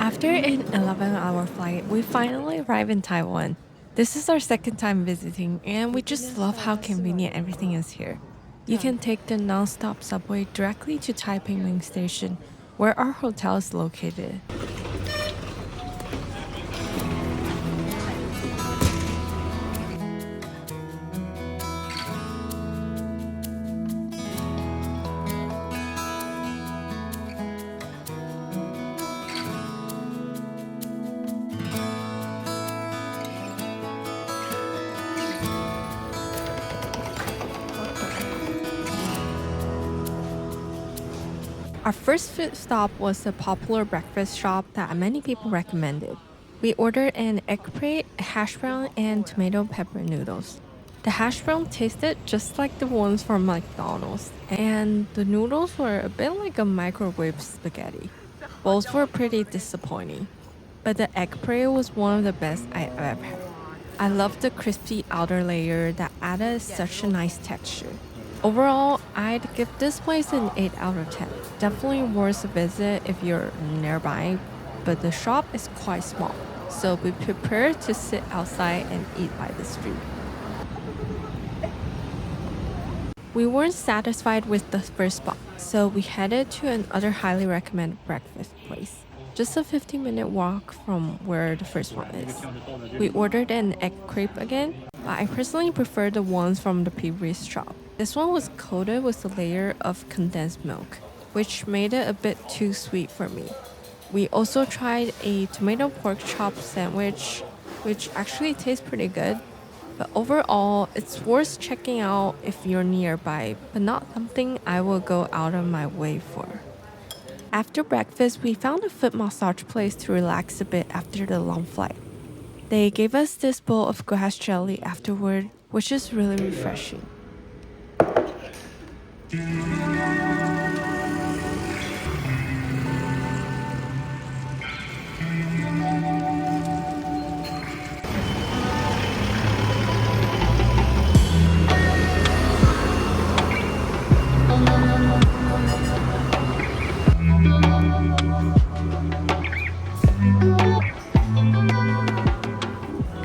After an 11-hour flight, we finally arrived in Taiwan. This is our second time visiting, and we just love how convenient everything is here. You can take the non-stop subway directly to Taipei Main Station, where our hotel is located. Our first food stop was a popular breakfast shop that many people recommended. We ordered an egg plate, a hash brown, and tomato pepper noodles. The hash brown tasted just like the ones from McDonald's, and the noodles were a bit like a microwave spaghetti. Both were pretty disappointing, but the egg plate was one of the best I've ever had. I loved the crispy outer layer that added such a nice texture. Overall, I'd give this place an 8 out of 10. Definitely worth a visit if you're nearby, but the shop is quite small, so be prepared to sit outside and eat by the street. We weren't satisfied with the first spot, so we headed to another highly recommended breakfast place. Just a 15-minute walk from where the first one is. We ordered an egg crepe again, but I personally prefer the ones from the previous shop. This one was coated with a layer of condensed milk, which made it a bit too sweet for me. We also tried a tomato pork chop sandwich, which actually tastes pretty good. But overall, it's worth checking out if you're nearby, but not something I will go out of my way for. After breakfast, we found a foot massage place to relax a bit after the long flight. They gave us this bowl of grass jelly afterward, which is really refreshing.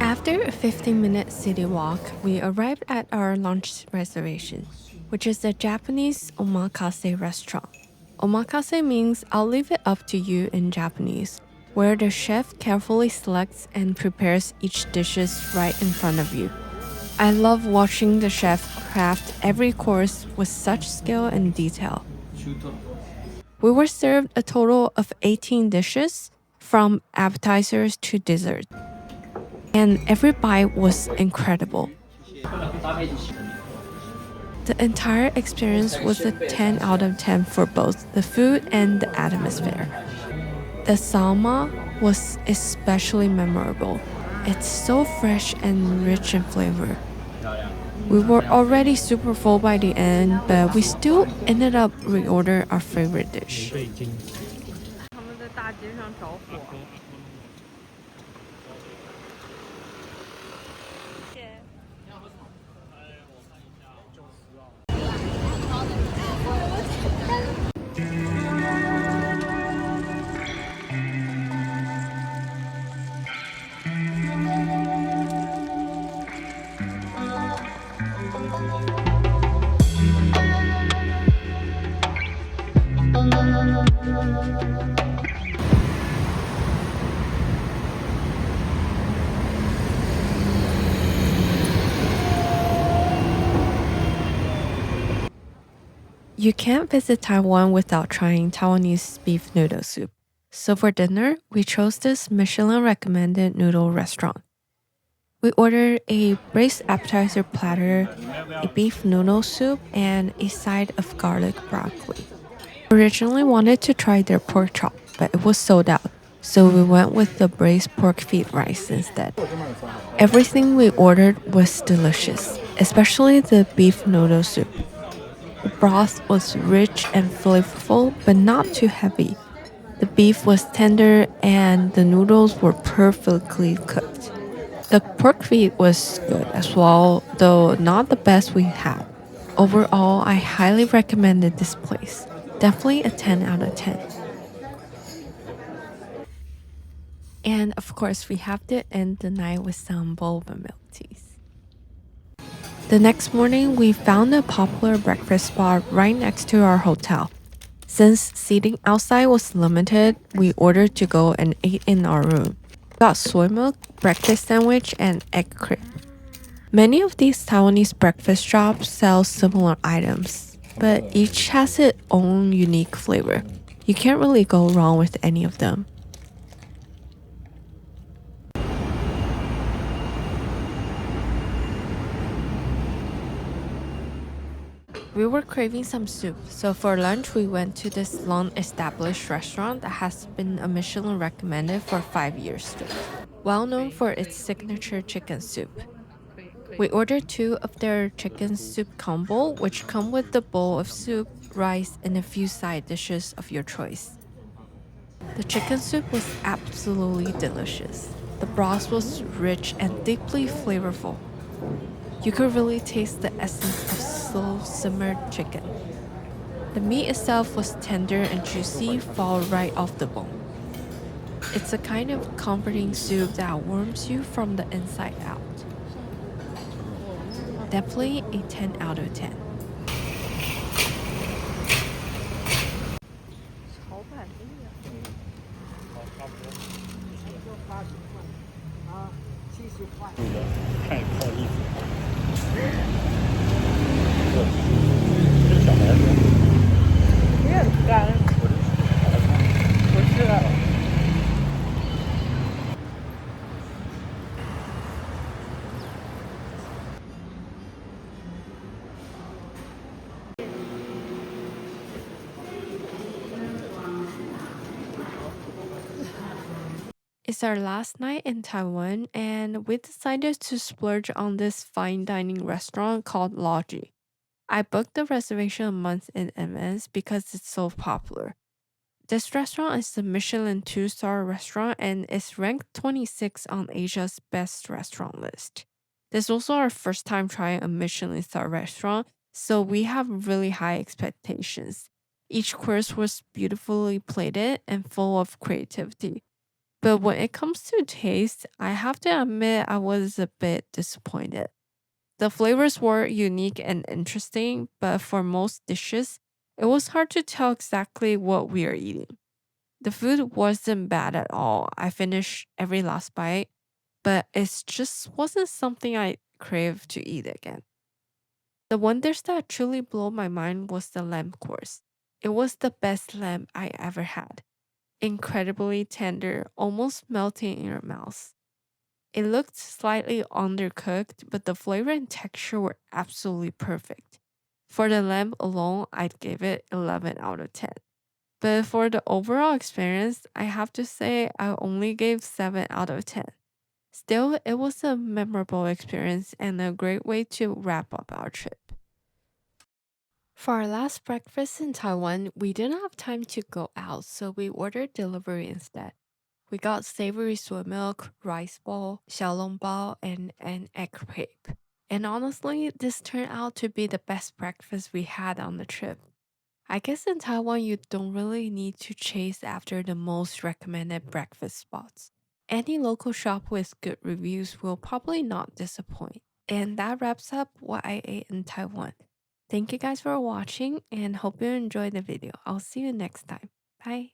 After a 15-minute city walk, we arrived at our lunch reservation, which is a Japanese omakase restaurant. Omakase means I'll leave it up to you in Japanese, where the chef carefully selects and prepares each dishes right in front of you. I love watching the chef craft every course with such skill and detail. We were served a total of 18 dishes, from appetizers to dessert, and every bite was incredible. The entire experience was a 10 out of 10 for both the food and the atmosphere. The salma was especially memorable. It's so fresh and rich in flavor. We were already super full by the end, but we still ended up reorder our favorite dish. You can't visit Taiwan without trying Taiwanese beef noodle soup. So for dinner, we chose this Michelin recommended noodle restaurant. We ordered a braised appetizer platter, a beef noodle soup, and a side of garlic broccoli. Originally wanted to try their pork chop, but it was sold out, so we went with the braised pork feet rice instead. Everything we ordered was delicious, especially the beef noodle soup. The broth was rich and flavorful, but not too heavy. The beef was tender and the noodles were perfectly cooked. The pork feet was good as well, though not the best we had. Overall, I highly recommended this place. Definitely a 10 out of 10. And of course, we have to end the night with some boba milk teas. The next morning, we found a popular breakfast spot right next to our hotel. Since seating outside was limited, we ordered to go and ate in our room. Got soy milk, breakfast sandwich, and egg crepe. Many of these Taiwanese breakfast shops sell similar items, but each has its own unique flavor. You can't really go wrong with any of them. We were craving some soup, so for lunch we went to this long-established restaurant that has been a Michelin recommended for 5 years straight, well known for its signature chicken soup. We ordered 2 of their chicken soup combo, which come with a bowl of soup, rice, and a few side dishes of your choice. The chicken soup was absolutely delicious. The broth was rich and deeply flavorful. You could really taste the essence of slow simmered chicken. The meat itself was tender and juicy, fall right off the bone. It's a kind of comforting soup that warms you from the inside out. Definitely a 10 out of 10. It's our last night in Taiwan, and we decided to splurge on this fine dining restaurant called Logi. I booked the reservation a month in advance because it's so popular. This restaurant is a Michelin 2-star restaurant and is ranked 26 on Asia's best restaurant list. This is also our first time trying a Michelin star restaurant, so we have really high expectations. Each course was beautifully plated and full of creativity. But when it comes to taste, I have to admit I was a bit disappointed. The flavors were unique and interesting, but for most dishes, it was hard to tell exactly what we are eating. The food wasn't bad at all. I finished every last bite, but it just wasn't something I craved to eat again. The one dish that truly blew my mind was the lamb course. It was the best lamb I ever had. Incredibly tender, almost melting in your mouth. It looked slightly undercooked, but the flavor and texture were absolutely perfect. For the lamb alone, I'd give it 11 out of 10. But for the overall experience, I have to say I only gave 7 out of 10. Still, it was a memorable experience and a great way to wrap up our trip. For our last breakfast in Taiwan, we didn't have time to go out, so we ordered delivery instead. We got savory soy milk, rice ball, xiaolongbao, and an egg crepe. And honestly, this turned out to be the best breakfast we had on the trip. I guess in Taiwan, you don't really need to chase after the most recommended breakfast spots. Any local shop with good reviews will probably not disappoint. And that wraps up what I ate in Taiwan. Thank you guys for watching and hope you enjoyed the video. I'll see you next time. Bye.